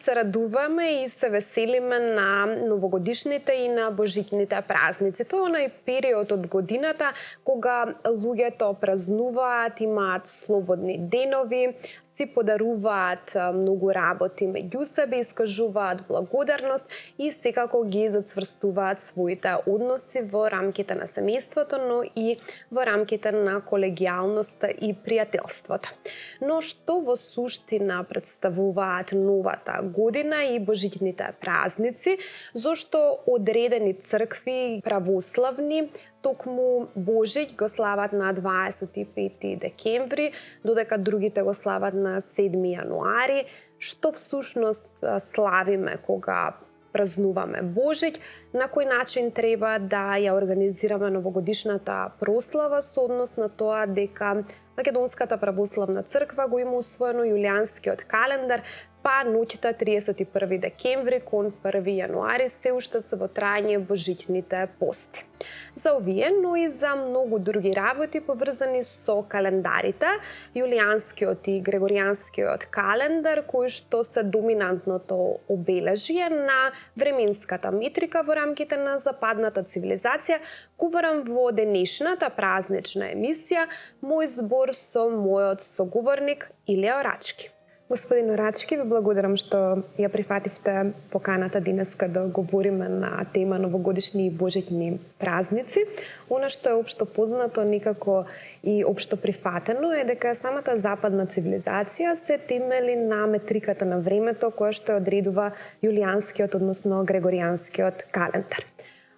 се радуваме и се веселиме на новогодишните и на божитните празници. Тоа е онај период од годината кога луѓето празнуваат, имаат слободни денови, си подаруваат многу работи меѓу себе, искажуваат благодарност и секако ги зацврстуваат своите односи во рамките на семејството, но и во рамките на колегијалноста и пријателството. Но што во суштина представуваат новата година и божитните празници, зошто одредени цркви православни токму Божиќ го слават на 25 декември, додека другите го слават на 7 јануари. Што всушност славиме кога празнуваме Божиќ, на кој начин треба да ја организираме новогодишната прослава со однос на тоа дека Македонската православна црква го има усвоено јулијанскиот календар, па ноќта 31 декември кон 1 јануари се уште се во трајање божитните пости. За овие, но и за многу други работи поврзани со календарите, јулијанскиот и грегоријанскиот календар, кои што се доминантното обележје на временската метрика во рамките на западната цивилизација, говорам во денешната празнична емисија Мој збор со мојот соговорник Илија Орачки. Господин Орачки, ви благодарам што ја прифативте поканата денеска да говориме на тема новогодишни и божитни празници. Она што е општо познато, некако и општо прифатено е дека самата западна цивилизација се темели на метриката на времето која што одредува јулијанскиот, односно грегоријанскиот календар.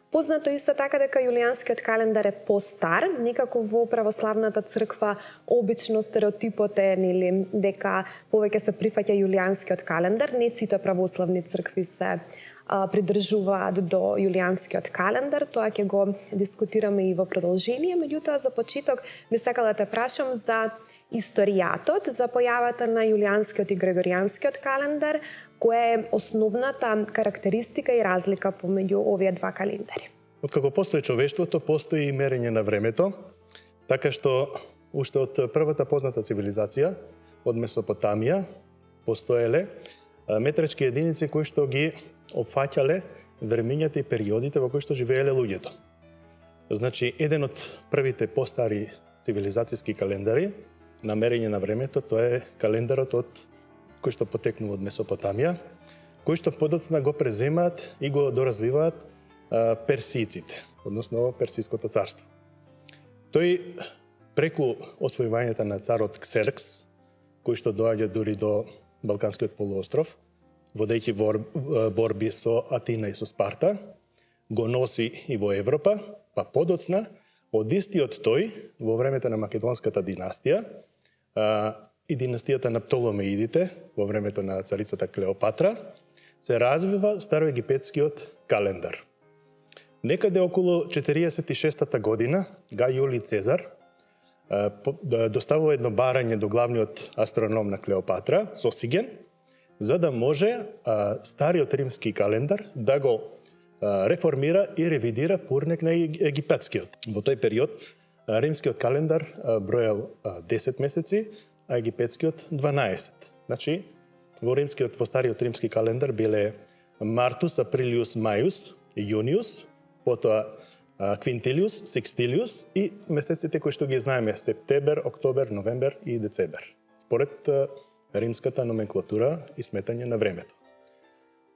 Познато исто така дека јулијанскиот календар е постар, некако во православната црква обично стереотипот е дека повеќе се прифаќа јулијанскиот календар, не сите православни цркви се придржуваат до јулијанскиот календар, тоа ќе го дискутираме и во продолжение, меѓутоа за почеток би сакала да те прашам за историјатот, за појавата на јулијанскиот и грегоријанскиот календар, која е основната карактеристика и разлика помеѓу овие два календари? Откако постои човештвото, постои и мерење на времето, така што уште од првата позната цивилизација, од Месопотамија, постоеле метрички единици кои што ги опфаќале времењата и периодите во кои што живееле луѓето. Значи, еден од првите постари цивилизацијски календари на мерење на времето, тоа е календарот кој што потекнува од Месопотамија, кој што подоцна го преземаат и го доразвиваат персијците, односно Персиското царство. Тој преку освојувањето на царот Ксеркс, кој што доаѓа дури до Балканскиот полуостров, водејќи борби со Атина и со Спарта, го носи и во Европа, па подоцна од истиот тој во времето на Македонската династија и династијата на Птоломеидите во времето на царицата Клеопатра, се развива староегипетскиот календар. Некаде околу 46-та година Гај Јулиј Цезар доставува едно барање до главниот астроном на Клеопатра, Сосиген, за да може стариот римски календар да го реформира и ревидира пурнек на египетскиот. Во тој период римскиот календар броел 10 месеци, а египетскиот 12. Значи, во стариот римски календар биле Мартус, Априлиус, Мајус, Јуниус, потоа Квинтилиус, Секстилиус и месеците кои што ги знаеме септембер, октобер, новембер и децембер, според римската номенклатура и сметање на времето.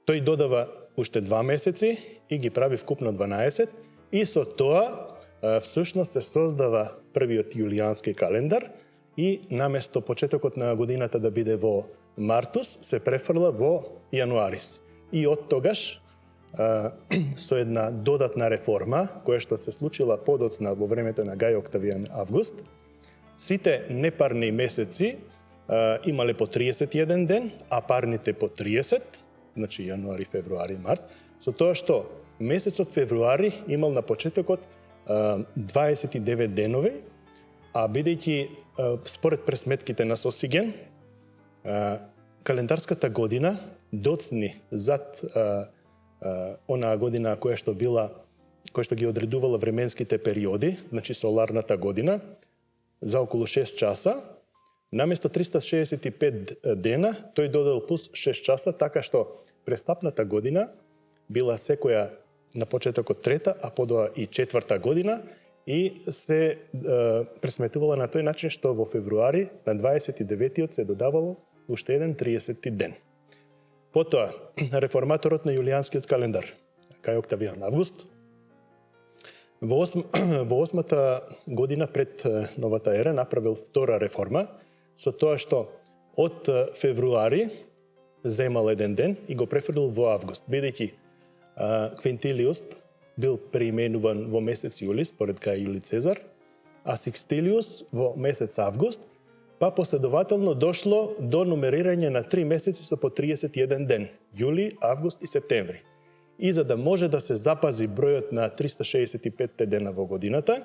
Тој додава уште 2 месеци и ги прави вкупно 12 и со тоа всушност се создава првиот јулијански календар и наместо почетокот на годината да биде во Мартус, се префрла во Јануарис. И од тогаш со една додатна реформа, која што се случила подоцна во времето на Гај Октавијан Август, сите непарни месеци имале по 31 ден, а парните по 30, значи јануари, февруари, март, со тоа што месецот февруари имал на почетокот 29 денови, а бидејќи според пресметките на Сосиген, календарската година доцни зад онаа година која што ги одредувала временските периоди, значи соларната година, за околу 6 часа, наместо 365 дена, тој додел плюс 6 часа, така што престапната година била секоја на почетокот трета, а подоа и четврта година, и се пресметувала на тој начин што во февруари на 29-тиот се додавало уште еден 30-ти ден. Потоа, реформаторот на јулијанскиот календар, Кај Октавијан Август, во осмата година пред новата ера направил втора реформа, со тоа што од февруари земал еден ден и го префрлил во август, бидејќи Квинтилиус бил преименуван во месец јули според Кај Јули Цезар, а Сикстилиус во месец август, па последователно дошло до нумерирање на 3 месеци со по 31 ден, јули, август и септември. И за да може да се запази бројот на 365 дена во годината,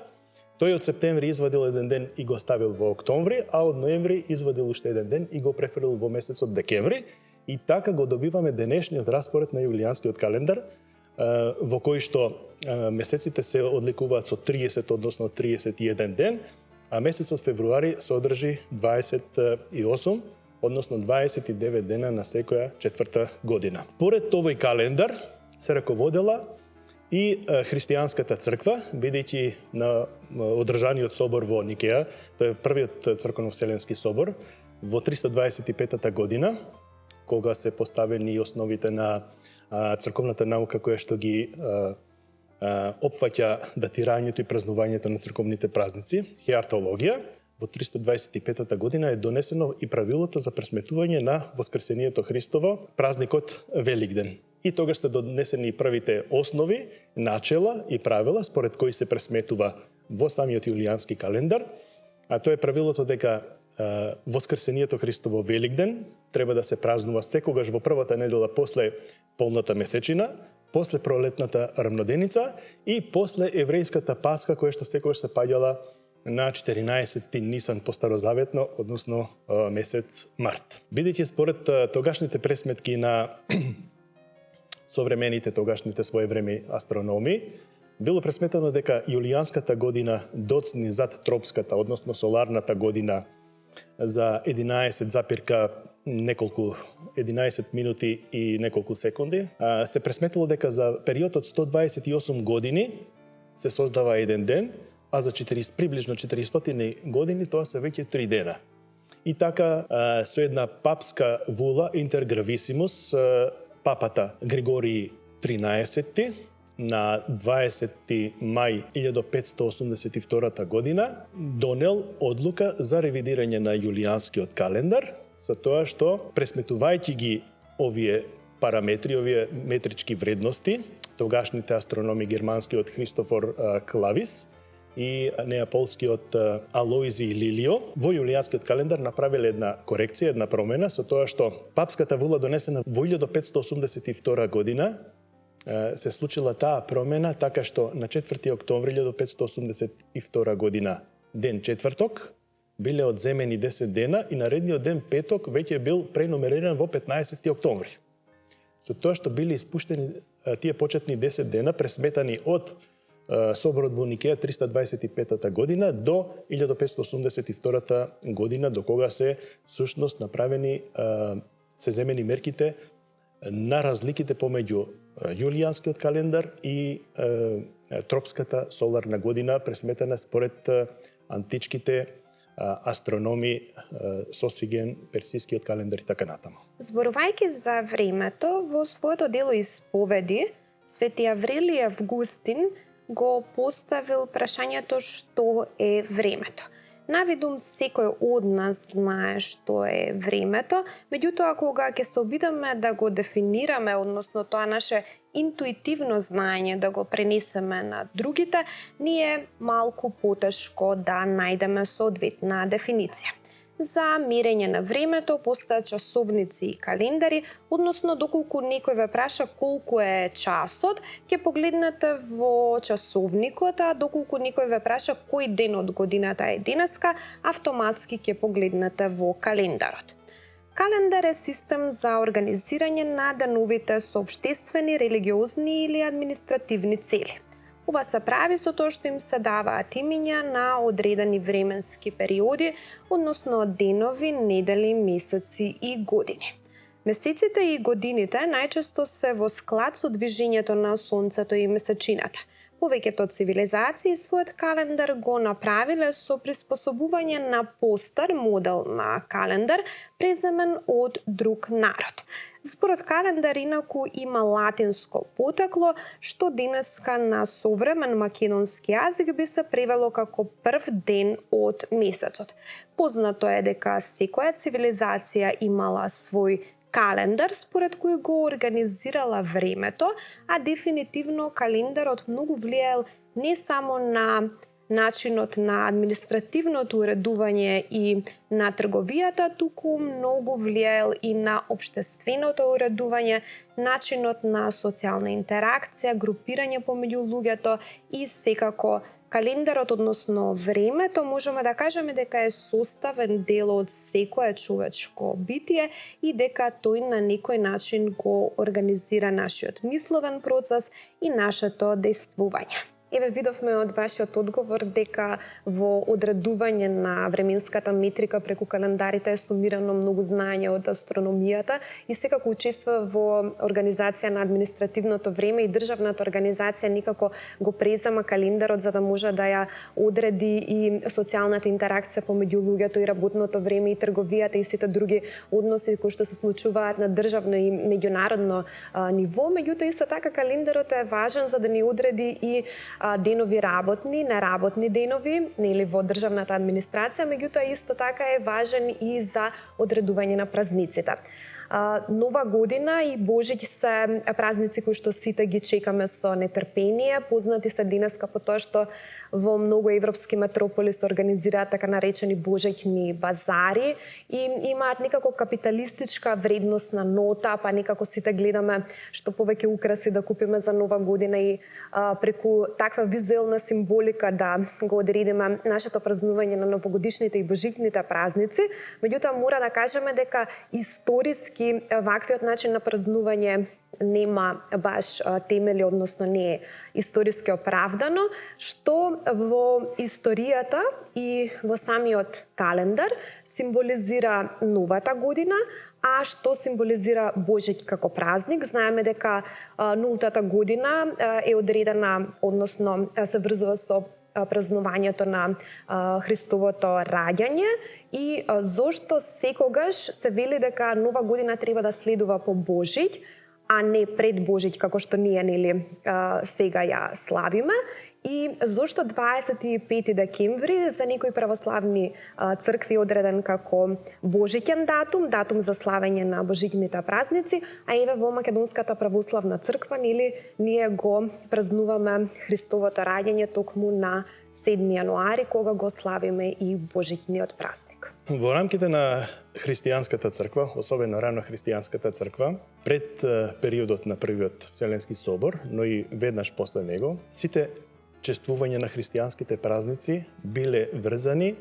тој од септември извадил еден ден и го ставил во октомври, а од ноември извадил уште еден ден и го префрлил во месецот декември. И така го добиваме денешниот распоред на јулијанскиот календар, во кој што месеците се одликуваат со 30, односно 31 ден, а месецот февруари се одржи 28, односно 29 дена на секоја четврта година. Поред овој календар се раководела и христијанската црква, бидејќи на одржаниот собор во Никеја, тој е првиот црковно-вселенски собор, во 325 година, кога се поставени основите на црковната наука која што ги опфаќа датирањето и празнувањето на црковните празници, хиартологија, во 325 година е донесено и правилото за пресметување на Воскресението Христово, празникот Великден. И тогаш се донесени првите основи, начела и правила според кои се пресметува во самиот јулијански календар, а тоа е правилото дека Воскресението Христово Великден треба да се празнува секогаш во првата недела после полната месечина, после пролетната рамноденица и после еврејската Пасха, која што секогаш се паѓала на 14 Нисан по старозаветно, односно месец март. Бидејќи според тогашните пресметки на современите тогашните своевреме астрономи, било пресметено дека јулијанската година доцни зад тропската, односно соларната година за 11 минути и неколку секунди. Се пресметило дека за период од 128 години се создава еден ден, а за приближно 400 години тоа се веќе 3 дена. И така, со една папска вула Интергрависимус, папата Григорий XIII на 20 мај 1582 година донел одлука за ревидирање на јулијанскиот календар, со тоа што пресметувајќи ги овие параметри, овие метрички вредности, тогашните астрономи германскиот Христофор Клавис и неаполскиот Алоизий Лилио, во јулијанскиот календар направиле една корекција, една промена, со тоа што папската вула донесена во 1582 година се случила таа промена така што на 4 октомври 1582 година, ден четврток, биле одземени 10 дена и наредниот ден петок веќе бил пренумериран во 15 октомври. Со тоа што биле испуштени тие почетни 10 дена, пресметани од Соборот во Никеја 325 година до 1582 година, до кога се всушност направени, се земени мерките на разликите помеѓу јулијанскиот календар и тропската соларна година, пресметана според античките астрономи Сосиген, персискиот календар и така натаму. Зборувајќи за времето, во своето дело Исповеди, Свети Аврелий Августин го поставил прашањето што е времето. Навидум секој од нас знае што е времето, меѓутоа кога ќе се обидеме да го дефинираме, односно тоа наше интуитивно знаење да го пренесеме на другите, ни е малку потешко да најдеме соодветна дефиниција. За мерење на времето постојат часовници и календари, односно доколку некој ве праша колку е часот, ќе погледнете во часовникот, а доколку некој ве праша кој ден од годината е денеска, автоматски ќе погледнете во календарот. Календар е систем за организирање на деновите со општествени, религиозни или административни цели. Ова се прави со тоа што им се даваат имиња на одредени временски периоди, односно денови, недели, месеци и години. Месеците и годините најчесто се во склад со движењето на сонцето и месечината. Повеќето цивилизации својот календар го направиле со приспособување на постар модел на календар, преземен од друг народ. Зборот календар инаку има латинско потекло, што денеска на современ македонски јазик би се превело како прв ден од месецот. Познато е дека секоја цивилизација имала свој календар според кој го организирала времето, а дефинитивно календарот многу влијаел не само на начинот на административното уредување и на трговијата, туку многу влијаел и на општественото уредување, начинот на социјална интеракција, групирање помеѓу луѓето и секако календарот, односно времето, можеме да кажеме дека е составен дел од секое човечко битие и дека тој на некој начин го организира нашиот мисловен процес и нашето действување. Еве видовме од вашиот одговор дека во одредување на временската метрика преку календарите е сумирано многу знаење од астрономијата и секако учества во организација на административното време и државната организација никако го презема календарот за да може да ја одреди и социјалната интеракција помеѓу луѓето и работното време и трговијата и сите други односи кои што се случуваат на државно и меѓународно ниво. Меѓутоа исто така календарот е важен за да ни одреди и денови работни, неработни денови, нели во државната администрација, меѓутоа исто така е важен и за одредување на празниците. Нова година и Божиќ се празници кои што сите ги чекаме со нетрпение. Познати се денеска по тоа што во многу европски метрополи се организираат така наречени божиќни базари и имаат некако капиталистичка вредностна нота, па некако сите гледаме што повеќе украси да купиме за нова година и преку таква визуелна символика да го одредиме нашето празнување на новогодишните и божиќните празници. Меѓутоа мора да кажеме дека историски ваквиот начин на празнување нема баш темели, односно не е историски оправдано, што во историјата и во самиот календар символизира новата година, а што символизира Божиќ како празник. Знаеме дека нултата година е одредена, односно се врзува со празнувањето на Христовото раѓање и зошто секогаш се вели дека нова година треба да следува по Божиќ, а не пред Божиќ како што ние сега ја славиме. И зошто 25 декември за некои православни цркви одреден како божиќен датум, датум за славење на божиќните празници, а еве во Македонската православна црква ние го празнуваме Христовото раѓање токму на 7 јануари кога го славиме и божиќниот празник. Во рамките на христијанската црква, особено рано христијанската црква, пред периодот на првиот Вселенски собор, но и веднаш после него, сите чествување на христијанските празници биле врзани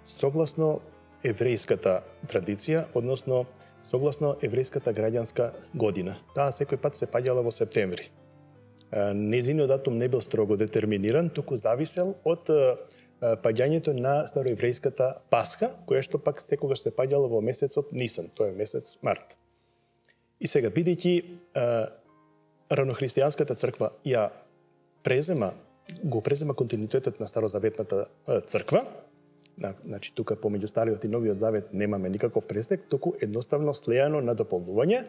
согласно еврејската традиција, односно согласно еврејската граѓанска година. Таа секој пат се паѓала во септември. Незиниот датум не бил строго детерминиран, туку зависел од паѓањето на староеврејската Пасха, која што пак секогаш се паѓала во месецот Нисан, тоа е месец март. И сега, бидејќи ранохристијанската црква го презема континуитетот на старозаветната црква, значи тука помеѓу Стариот и Новиот Завет немаме никаков пресек, туку едноставно слејано на дополнување.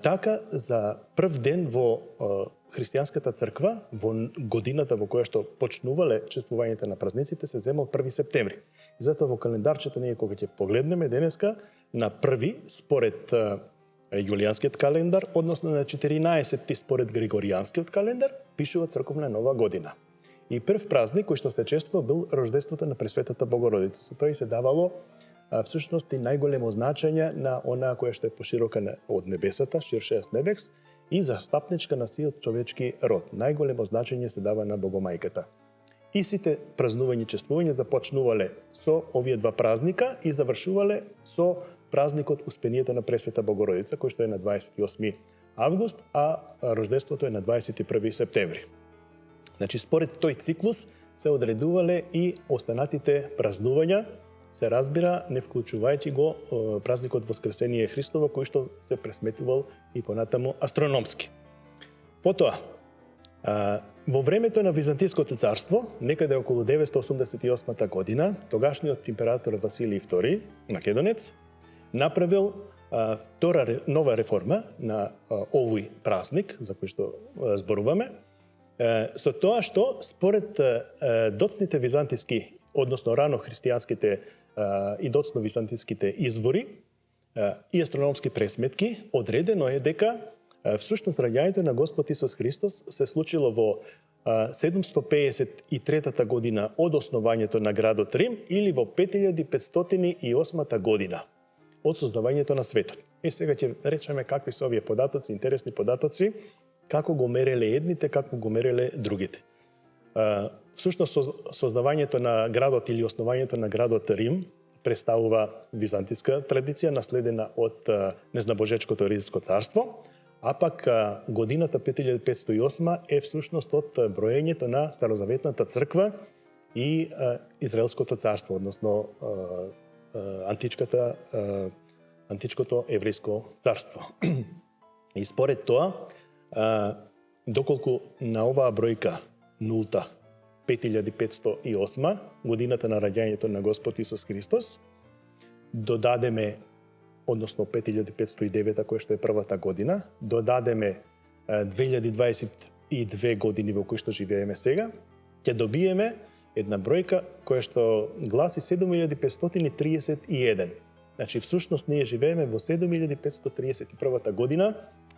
Така, за прв ден во христијанската црква, во годината во која што почнувале чествувањето на празниците, се земал 1 септември. И затоа во календарчето ние кога ќе погледнеме денеска, на 1 според јулијанскиот календар, односно на 14 според григоријанскиот календар, пишува црковна нова година. И прв празник кој што се чествува бил рождеството на Пресветата Богородица. Со тоа и се давало всушност и најголемо значење на онаа која што е поширока од небесата, ширшест небес, и застапничка на сиот човечки род. Најголемо значење се дава на Богомајката. И сите празнување и чествување започнувале со овие два празника и завршувале со празникот Успението на Пресвета Богородица, кој што е на 28 август, а рождеството е на 21 септември. Значи, според тој циклус се одредувале и останатите празнувања, се разбира, не вклучувајќи го празникот Воскресение Христово, кој што се пресметувал и понатаму астрономски. Потоа, во времето на Византиското царство, некаде околу 988 година, тогашниот император Василий II, македонец, направил втора нова реформа на овој празник, за кој што зборуваме, со тоа што според доцните византиски, односно рано христијанските и доцно византиските извори и астрономски пресметки, одредено е дека всушност раѓањето на Господ Исус Христос се случило во 753 година од основањето на градот Рим или во 5508 година од создавањето на светот. И сега ќе речеме какви се овие податоци, интересни податоци, како го мереле едните, како го мереле другите. Всушност создавањето на градот или основањето на градот Рим представува византиска традиција наследена од незнабожечкото Римско царство, а пак годината 5508 е всушност од броењето на Старозаветната црква и Израелското царство, односно античкото еврејско царство. И според тоа, доколку на оваа бројка нулта 5508, годината на раѓањето на Господ Исус Христос, додадеме, односно 5509, која што е првата година, додадеме 2022 години во кои што живееме сега, ќе добиеме една бројка која што гласи 7531. Значи, всушност, ние живееме во 7531 година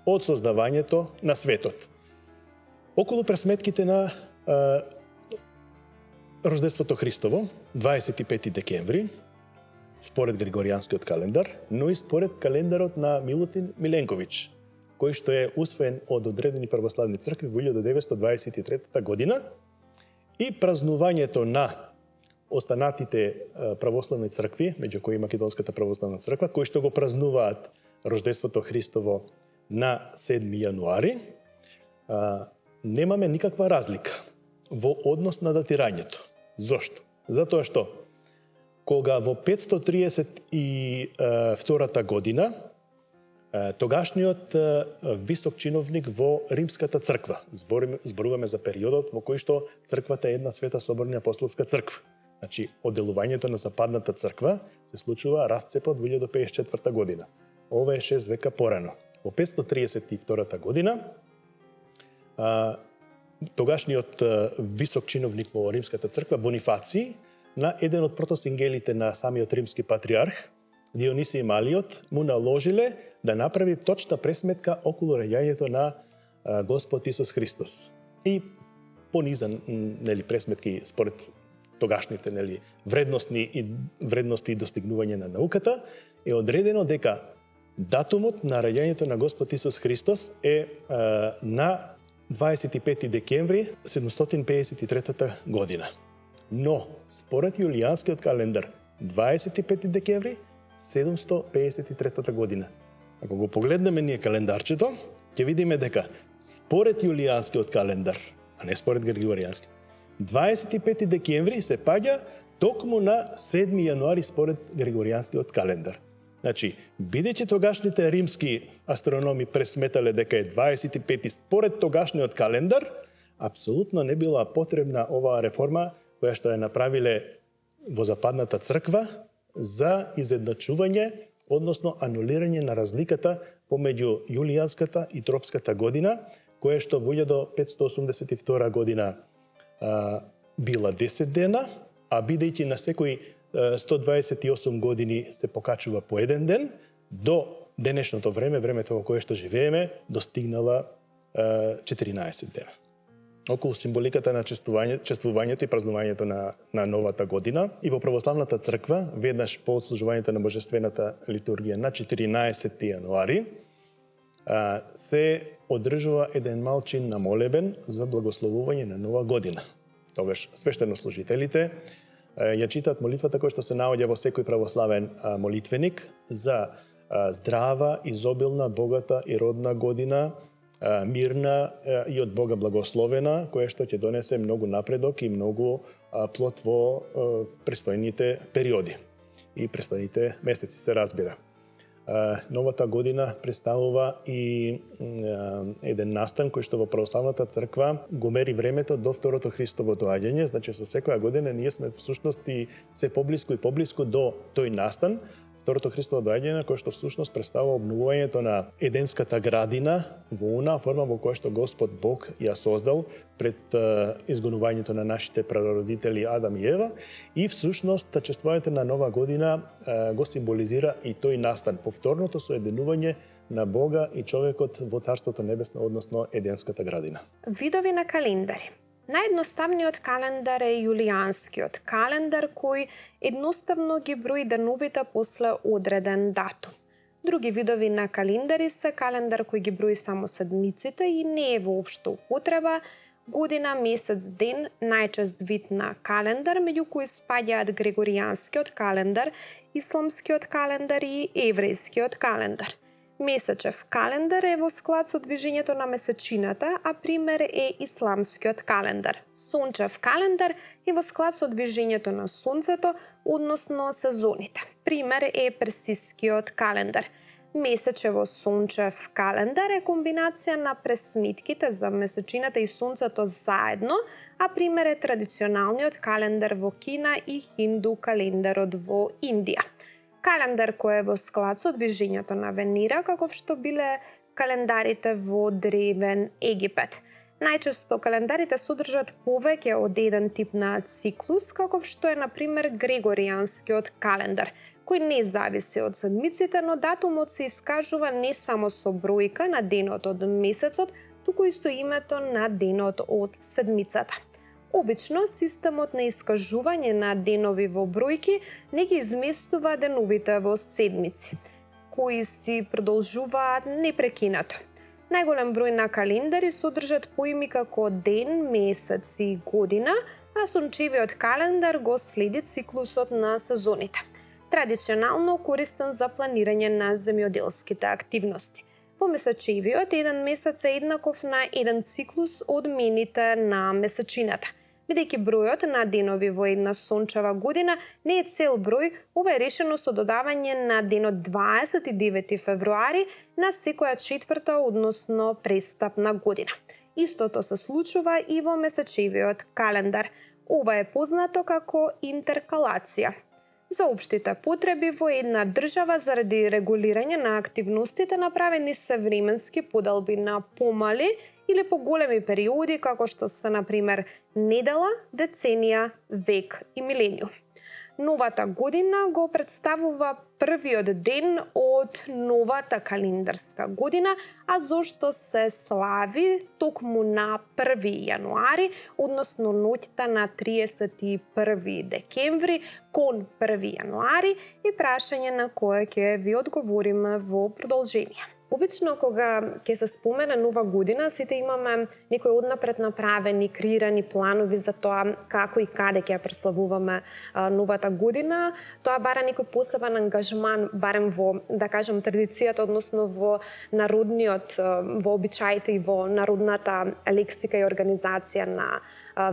од создавањето на светот. Околу пресметките на Рождеството Христово, 25 декември, според Григоријанскиот календар, но и според календарот на Милутин Миленковиќ, кој што е усвоен од одредени православни цркви во 1923 година, и празнувањето на останатите православни цркви, меѓу кои Македонската православна црква, кои што го празнуваат Рождеството Христово на 7 јануари, немаме никаква разлика во однос на датирањето. Зошто? Затоа што кога во 532 година тогашниот висок чиновник во Римската црква, зборуваме за периодот во кој што црквата е една света соборна апостолска црква. Значи, одделувањето на Западната црква се случува расцепот во 1054 година. Ова е 6 века порано. Во 532 година тогашниот висок чиновник во Римската црква Бонифаци на еден од протосингелите на самиот римски патриарх Дионисий Малиот му наложиле да направи точна пресметка околу раѓањето на Господ Исус Христос. И понизан пресметки според тогашните вредности и достигнување на науката е одредено дека датумот на раѓањето на Господ Исус Христос е на 25 декември 753 година. Но, според јулијанскиот календар, 25 декември 753 година. Ако го погледнеме ние календарчето, ќе видиме дека според јулијанскиот календар, а не според Григоријански, 25 декември се паѓа токму на 7 јануари според Григоријанскиот календар. Значи, бидејќи тогашните римски астрономи пресметале дека е 25 според тогашниот календар, апсолутно не била потребна оваа реформа која што ја направиле во Западната црква за изедначување, односно анулирање на разликата помеѓу јулијанската и тропската година, која што во 1582 година била 10 дена, а бидејќи на секој 128 години се покачува по еден ден, до денешното време, времето во кое што живееме, достигнала 14 дена. Околу символиката на чествувањето и празнувањето на новата година и во православната црква, веднаш по отслужувањето на божествената литургија на 14 јануари, се одржува еден мал чин на молебен за благословување на нова година. Тогаш свештенослужителите ја читаат молитвата која што се наоѓа во секој православен молитвеник за здрава, изобилна, богата и родна година мирна и од Бога благословена, која што ќе донесе многу напредок и многу плод во престојните периоди и престојните месеци, се разбира. Новата година представува и еден настан кој што во православната црква го мери времето до второто Христово доаѓање, значи со секоја година ние сме всушност и се поблиску и поблиску до тој настан, второто Христово доаѓање, кој што всушност представува обновувањето на Еденската градина во она форма во која што Господ Бог ја создал пред изгонувањето на нашите прародители Адам и Ева, и всушност чествувањето на нова година го символизира и тој настан, повторното соединување на Бога и човекот во Царството небесно, односно Еденската градина. Видови на календари. Наједноставниот календар е јулијанскиот календар, кој едноставно ги брои деновите после одреден датум. Други видови на календари се календар кој ги брои само седмиците и не е воопшто употреба, година, месец, ден, најчест вид на календар, меѓу кои спаѓаат григоријанскиот календар, исламскиот календар и еврејскиот календар. Месечев календар е во склад со движењето на месечината, а пример е исламскиот календар. Сончев календар е во склад со движењето на сонцето, односно сезоните. Пример е персискиот календар. Месечево сончев календар е комбинација на пресметките за месечината и сонцето заедно, а пример е традиционалниот календар во Кина и хинду календарот во Индија. Календар кој е во склад со движењето на Венера, каков што биле календарите во древен Египет. Најчесто календарите содржат повеќе од еден тип на циклус, каков што е, например, григоријанскиот календар, кој не зависи од седмиците, но датумот се искажува не само со бројка на денот од месецот, туку и со името на денот од седмицата. Обично, системот на искажување на денови во бројки не ги изместува деновите во седмици, кои си продолжуваат непрекинато. Најголем број на календари содржат поими како ден, месец и година, а сончевиот календар го следи циклусот на сезоните, традиционално користен за планирање на земјоделските активности. Во месечевиот, еден месец е еднаков на еден циклус од мените на месечината. Бидејќи бројот на денови во една сончева година не е цел број, ова е решено со додавање на денот 29 февруари на секоја четврта, односно престапна година. Истото се случува и во месечевиот календар. Ова е познато како интеркалација. За општите потреби во една држава заради регулирање на активностите направени се временски поделби на помали или поголеми периоди, како што се, например, недела, деценија, век и милениум. Новата година го представува првиот ден од новата календарска година, а зошто се слави токму на 1 јануари, односно ноќта на 31 декември кон 1 јануари, и прашање на кое ќе ви одговориме во продолжение. Обично, кога ќе се спомене нова година, сите имаме некои однапред направени, креирани планови за тоа како и каде ќе ја преславуваме новата година. Тоа бара некој посебен ангажман, барем во, да кажем, традицијата, односно во народниот, во обичаите и во народната лексика и организација на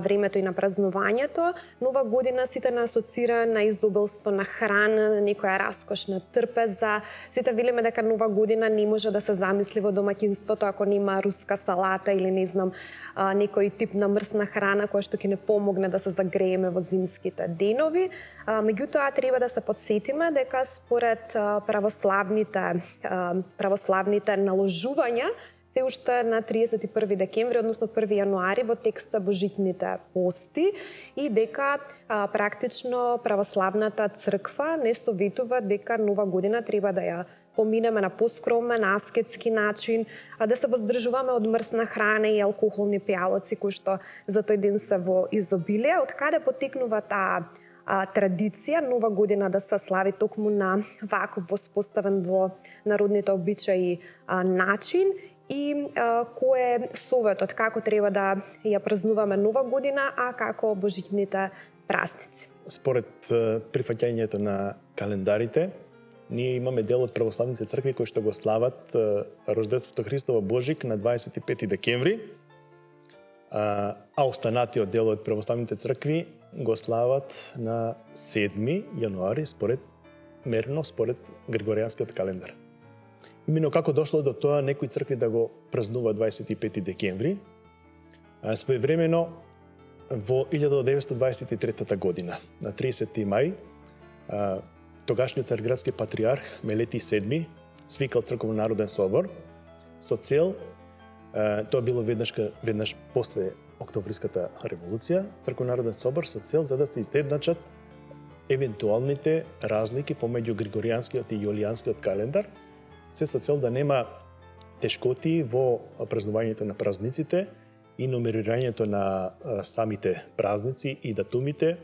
времето и на празнувањето. Нова година сите не асоцира на изобилство на храна, на некоја раскошна трпеза. Сите велиме дека нова година не може да се замисли во домаќинството ако нема руска салата или не знам некој тип на мрсна храна која што ќе не помогне да се загрееме во зимските денови. Меѓутоа треба да се потсетиме дека според православните наложувања се уште на 31 декември, односно 1 јануари во текста Божитните пости, и дека практично православната црква не советува дека нова година треба да ја поминеме на поскромен, аскетски начин, да се воздржуваме од мрсна храна и алкохолни пијалоци кои што за тој ден се во изобилие. Од каде потекнува таа традиција нова година да се слави токму на ваков воспоставен во народните обичаи начин, и кој е советот како треба да ја празнуваме нова година, а како божитните празници? Според прифаќањето на календарите, ние имаме дел од православните цркви кои што го слават рождеството Христово Божик на 25 декември, а останатиот дел од православните цркви го слават на 7 јануари мерено според Григоријанскиот календар. Именно како дошло до тоа некои цркви да го празнува 25 декември, своевремено во 1923 година, на 30 мај, тогашниот царградски патриарх Мелетий VII свикал црковно-народен собор со цел, тоа било веднаш после Октомвриската револуција, црковно-народен собор со цел за да се изедначат евентуалните разлики помеѓу Григоријанскиот и Јулијанскиот календар, се со цел да нема тешкоти во празнувањето на празниците и нумерирањето на самите празници и датумите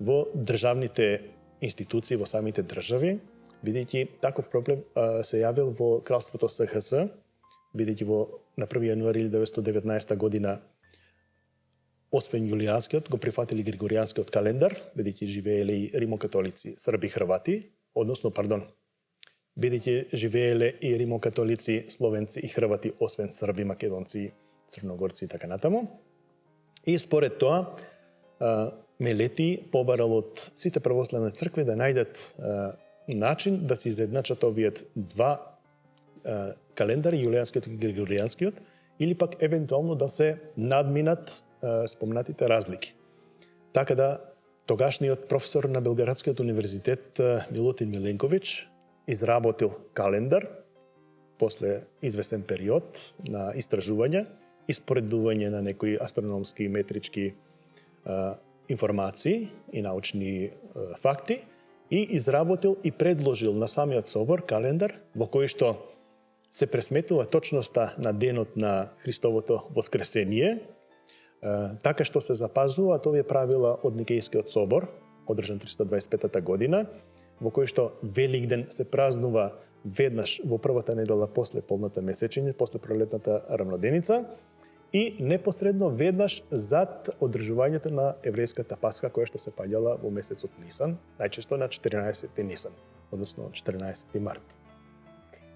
во државните институции, во самите држави, бидејќи таков проблем се јавил во кралството СХС, бидејќи на 1 јануари 1919 година освен јулијанскиот го прифатили Григоријанскиот календар, бидејќи живееле и римокатолици, срби, хрвати, бидејќи живееле и римокатолици, словенци и хрвати, освен срби, македонци, црногорци и така натаму. И според тоа, Мелетий побарал од сите православни цркви да најдат начин да се изедначат овие два календари, јулијанскиот и Григоријанскиот, или пак евентуално да се надминат спомнатите разлики. Така да, тогашниот професор на Белградскиот универзитет Милутин Миленковиќ изработил календар после известен период на истражување и споредување на некои астрономски и метрички информации и научни факти и изработил и предложил на самиот собор календар во кој што се пресметнува точноста на денот на Христовото воскресение, така што се запазуваат овие правила од Никејскиот собор, одржан 325 година, во кој што Великден се празнува веднаш во првата недела после полната месечиња, после пролетната рамноденица и непосредно веднаш зад одржувањето на еврејската Пасха, која што се паѓала во месецот Нисан, најчесто на 14 Нисан, односно 14 март.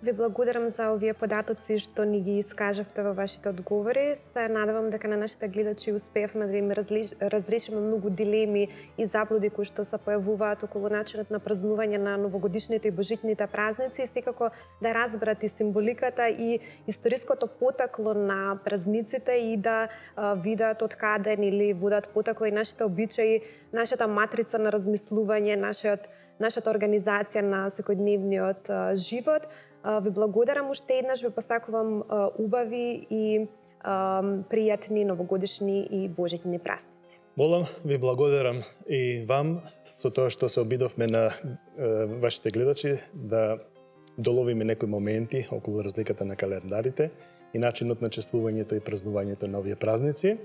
Ви благодарам за овие податоци што ни ги искажавте во вашите одговори. Се надевам дека на нашите гледачи успеевме да им разрешиме многу дилеми и заблуди кои што се појавуваат околу начинот на празнување на новогодишните и божитните празници и секако да разберат и символиката и историското потекло на празниците и да видат од каде или водат потекло и нашите обичаи, нашата матрица на размислување, нашата организација на секојдневниот живот. Ви благодарам уште еднаш, ви посакувам убави и пријатни новогодишни и божитни празници. Молам, ви благодарам и вам со тоа што се обидовме на вашите гледачи да доловиме некои моменти околу разликата на календарите и начинот на чествувањето и празнувањето на овие празници.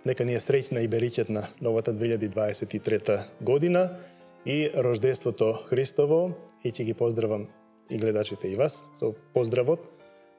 Нека ни е среќна и бериќетна новата 2023 година и рождеството Христово, и ќе ги поздравам и гледачите и вас со поздравот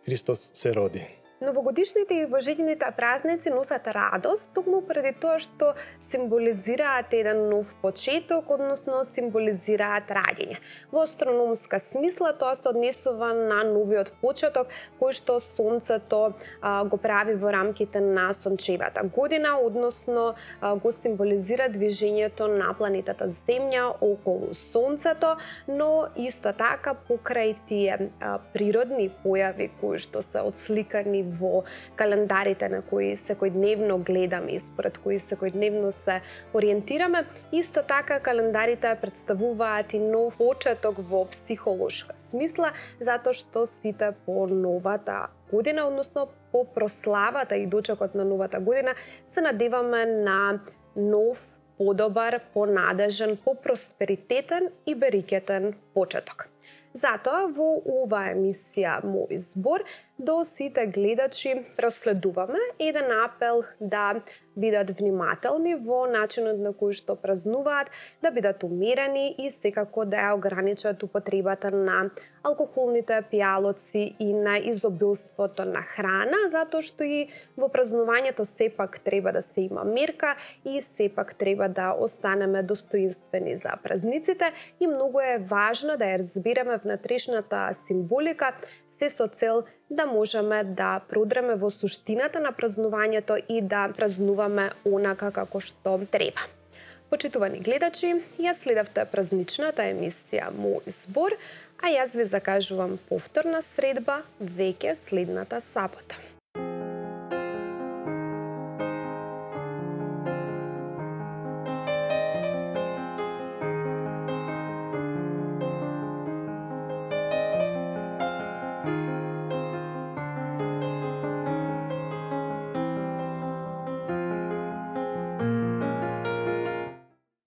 Христос се роди. Новогодишните и божитните празници носат радост, токму преди тоа што символизираат еден нов почеток, односно символизираат раѓање. Во астрономска смисла тоа се однесува на новиот почеток кој што сонцето го прави во рамките на сончевата година, односно го символизира движењето на планетата Земја околу сонцето, но исто така покрај тие природни појави кои што се отсликани во календарите на кои секојдневно гледаме и според кои секојдневно се ориентираме. Исто така календарите представуваат и нов почеток во психолошка смисла, затоа што сите по новата година, односно по прославата и дочекот на новата година, се надеваме на нов, подобар, понадежен, попросперитетен и бериќетен почеток. Затоа во оваа емисија Мој избор до сите гледачи проследуваме еден апел да бидат внимателни во начинот на кој што празнуваат, да бидат умерени и секако да ја ограничат употребата на алкохолните пијалоци и на изобилството на храна, затоа што и во празнувањето сепак треба да се има мерка и сепак треба да останеме достоинствени за празниците и многу е важно да ја разбираме внатрешната символика, се со цел да можеме да продреме во суштината на празнувањето и да празнуваме онака како што треба. Почитувани гледачи, ја следавте празничната емисија Мој збор, а јас ви закажувам повторна средба веќе следната сабота.